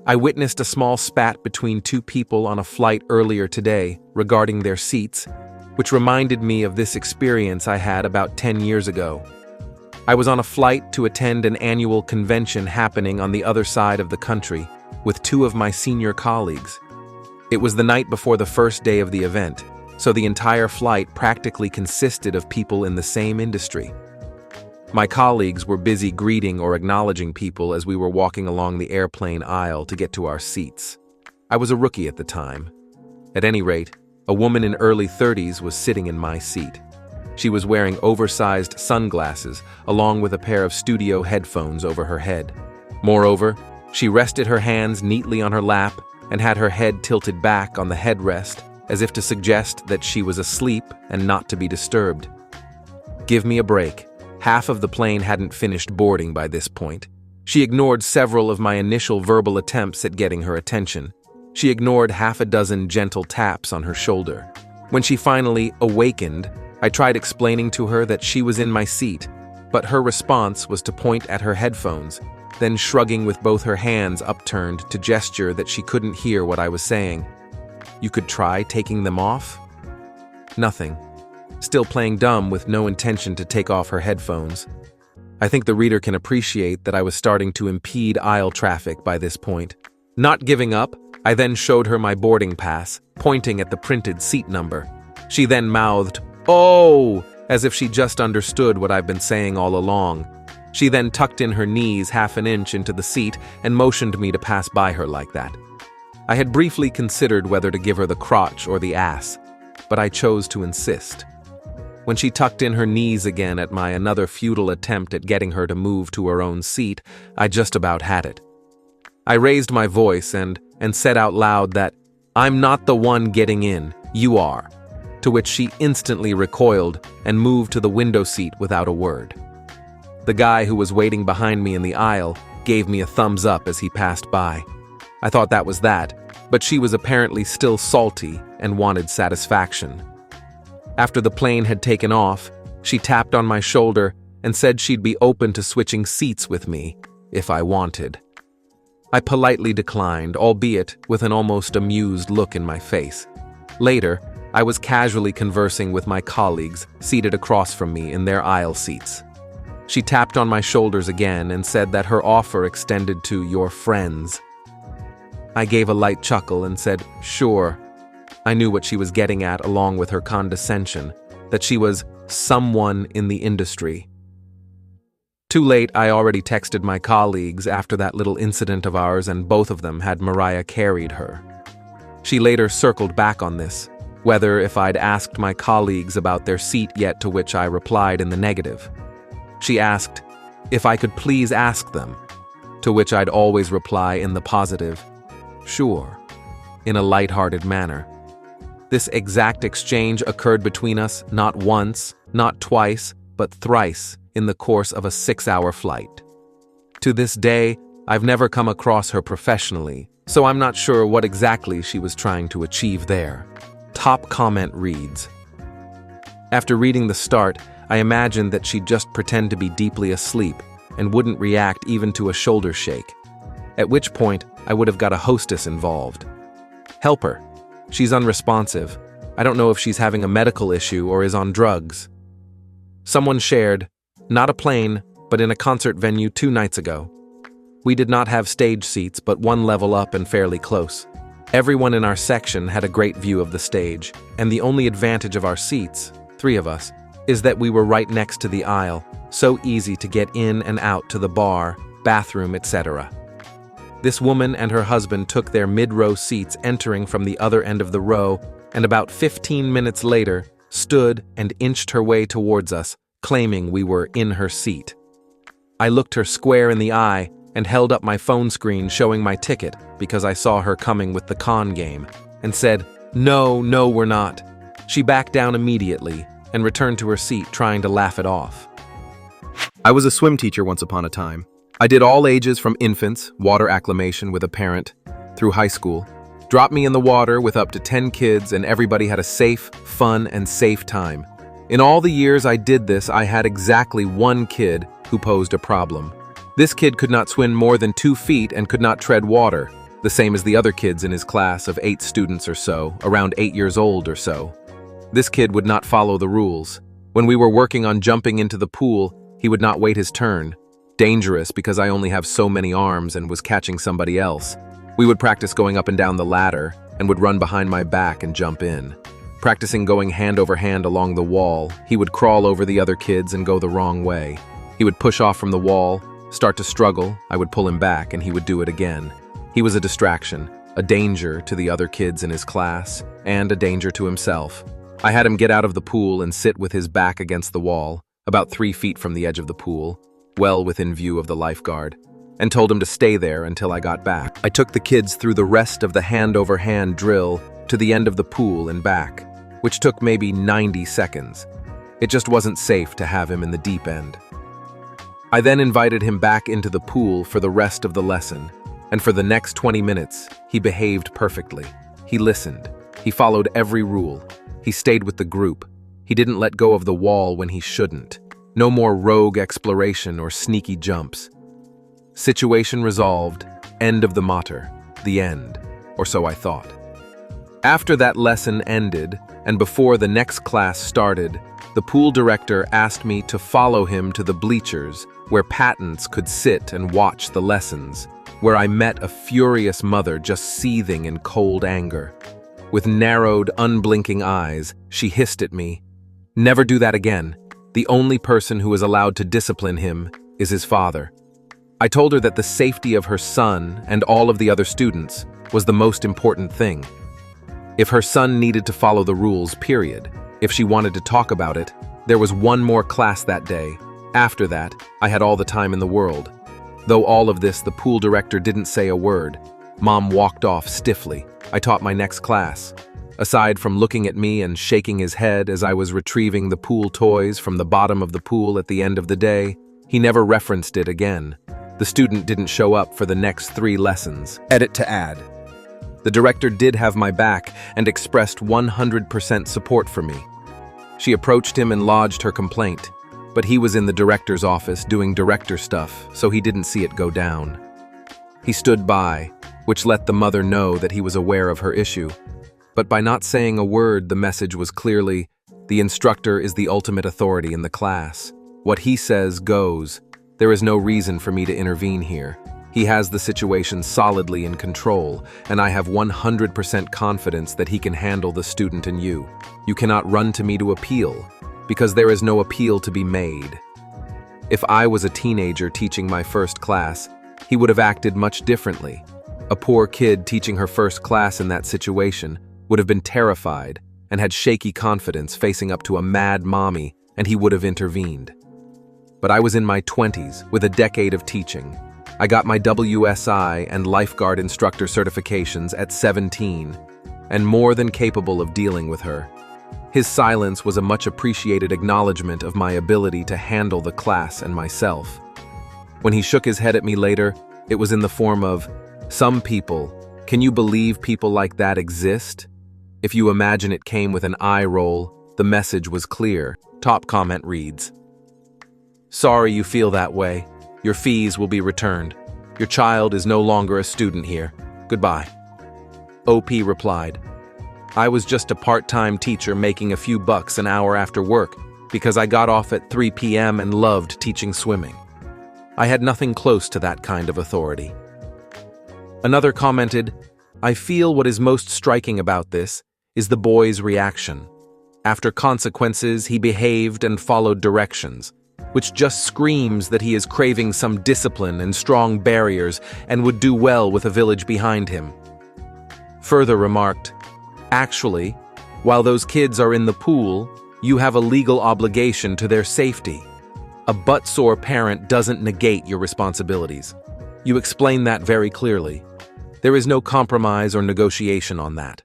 I witnessed a small spat between two people on a flight earlier today regarding their seats, which reminded me of this experience I had about 10 years ago. I was on a flight to attend an annual convention happening on the other side of the country with two of my senior colleagues. It was the night before the first day of the event, so the entire flight practically consisted of people in the same industry. My colleagues were busy greeting or acknowledging people as we were walking along the airplane aisle to get to our seats. I was a rookie at the time. At any rate, a woman in early 30s was sitting in my seat. She was wearing oversized sunglasses along with a pair of studio headphones over her head. Moreover, she rested her hands neatly on her lap and had her head tilted back on the headrest as if to suggest that she was asleep and not to be disturbed. Give me a break. Half of the plane hadn't finished boarding by this point. She ignored several of my initial verbal attempts at getting her attention. She ignored half a dozen gentle taps on her shoulder. When she finally awakened, I tried explaining to her that she was in my seat, but her response was to point at her headphones, then shrugging with both her hands upturned to gesture that she couldn't hear what I was saying. You could try taking them off? Nothing. Still playing dumb with no intention to take off her headphones. I think the reader can appreciate that I was starting to impede aisle traffic by this point. Not giving up, I then showed her my boarding pass, pointing at the printed seat number. She then mouthed, "Oh!" as if she just understood what I've been saying all along. She then tucked in her knees half an inch into the seat and motioned me to pass by her like that. I had briefly considered whether to give her the crotch or the ass, but I chose to insist. When she tucked in her knees again at my another futile attempt at getting her to move to her own seat, I just about had it. I raised my voice and said out loud that, "I'm not the one getting in, you are," to which she instantly recoiled and moved to the window seat without a word. The guy who was waiting behind me in the aisle gave me a thumbs up as he passed by. I thought that was that, but she was apparently still salty and wanted satisfaction. After the plane had taken off, she tapped on my shoulder and said she'd be open to switching seats with me if I wanted. I politely declined, albeit with an almost amused look in my face. Later, I was casually conversing with my colleagues seated across from me in their aisle seats. She tapped on my shoulders again and said that her offer extended to your friends. I gave a light chuckle and said, "Sure." I knew what she was getting at along with her condescension, that she was someone in the industry. Too late, I already texted my colleagues after that little incident of ours, and both of them had Mariah carried her. She later circled back on this, whether if I'd asked my colleagues about their seat yet, to which I replied in the negative. She asked if I could please ask them, to which I'd always reply in the positive, "Sure," in a light-hearted manner. This exact exchange occurred between us not once, not twice, but thrice in the course of a 6-hour flight. To this day, I've never come across her professionally, so I'm not sure what exactly she was trying to achieve there. Top comment reads, "After reading the start, I imagined that she'd just pretend to be deeply asleep and wouldn't react even to a shoulder shake, at which point I would have got a hostess involved. Help her. She's unresponsive. I don't know if she's having a medical issue or is on drugs." Someone shared, "Not a plane, but in a concert venue 2 nights ago. We did not have stage seats, but one level up and fairly close. Everyone in our section had a great view of the stage, and the only advantage of our seats, 3 of us, is that we were right next to the aisle, so easy to get in and out to the bar, bathroom, etc. This woman and her husband took their mid-row seats entering from the other end of the row, and about 15 minutes later, stood and inched her way towards us, claiming we were in her seat. I looked her square in the eye and held up my phone screen showing my ticket because I saw her coming with the con game, and said, No, we're not." She backed down immediately and returned to her seat, trying to laugh it off. I was a swim teacher once upon a time. I did all ages from infants, water acclimation with a parent, through high school. Dropped me in the water with up to 10 kids, and everybody had a safe, fun, and safe time. In all the years I did this, I had exactly one kid who posed a problem. This kid could not swim more than 2 feet and could not tread water. the same as the other kids in his class of 8 students or so, around 8 years old or so. This kid would not follow the rules. When we were working on jumping into the pool, he would not wait his turn. Dangerous because I only have so many arms and was catching somebody else. We would practice going up and down the ladder and would run behind my back and jump in. Practicing going hand over hand along the wall, he would crawl over the other kids and go the wrong way. He would push off from the wall, start to struggle, I would pull him back and he would do it again. He was a distraction, a danger to the other kids in his class, and a danger to himself. I had him get out of the pool and sit with his back against the wall, about 3 feet from the edge of the pool, well within view of the lifeguard, and told him to stay there until I got back. I took the kids through the rest of the hand-over-hand drill to the end of the pool and back, which took maybe 90 seconds. It just wasn't safe to have him in the deep end. I then invited him back into the pool for the rest of the lesson, and for the next 20 minutes, he behaved perfectly. He listened. He followed every rule. He stayed with the group. He didn't let go of the wall when he shouldn't. No more rogue exploration or sneaky jumps. Situation resolved, end of the matter, the end, or so I thought. After that lesson ended, and before the next class started, the pool director asked me to follow him to the bleachers where patents could sit and watch the lessons, where I met a furious mother just seething in cold anger. With narrowed, unblinking eyes, she hissed at me, "Never do that again. The only person who is allowed to discipline him is his father." I told her that the safety of her son and all of the other students was the most important thing. If her son needed to follow the rules, period. If she wanted to talk about it, there was one more class that day. After that, I had all the time in the world. Though all of this, the pool director didn't say a word. Mom walked off stiffly. I taught my next class. Aside from looking at me and shaking his head as I was retrieving the pool toys from the bottom of the pool at the end of the day, he never referenced it again. The student didn't show up for the next 3 lessons. Edit to add. The director did have my back and expressed 100% support for me. She approached him and lodged her complaint, but he was in the director's office doing director stuff, so he didn't see it go down. He stood by, which let the mother know that he was aware of her issue. But by not saying a word, the message was clearly, the instructor is the ultimate authority in the class. What he says goes. There is no reason for me to intervene here. He has the situation solidly in control, and I have 100% confidence that he can handle the student and you. You cannot run to me to appeal, because there is no appeal to be made. If I was a teenager teaching my first class, he would have acted much differently. A poor kid teaching her first class in that situation would have been terrified and had shaky confidence facing up to a mad mommy, and he would have intervened. But I was in my 20s with a decade of teaching. I got my WSI and lifeguard instructor certifications at 17, and more than capable of dealing with her. His silence was a much appreciated acknowledgement of my ability to handle the class and myself. When he shook his head at me later, it was in the form of, "Some people, can you believe people like that exist?" If you imagine it came with an eye roll, the message was clear. Top comment reads, "Sorry you feel that way. Your fees will be returned. Your child is no longer a student here. Goodbye." OP replied, "I was just a part-time teacher making a few bucks an hour after work because I got off at 3 p.m. and loved teaching swimming. I had nothing close to that kind of authority." Another commented, "I feel what is most striking about this is the boy's reaction. After consequences, he behaved and followed directions, which just screams that he is craving some discipline and strong barriers and would do well with a village behind him." Further remarked, "Actually, while those kids are in the pool, you have a legal obligation to their safety. A butt-sore parent doesn't negate your responsibilities. You explain that very clearly. There is no compromise or negotiation on that."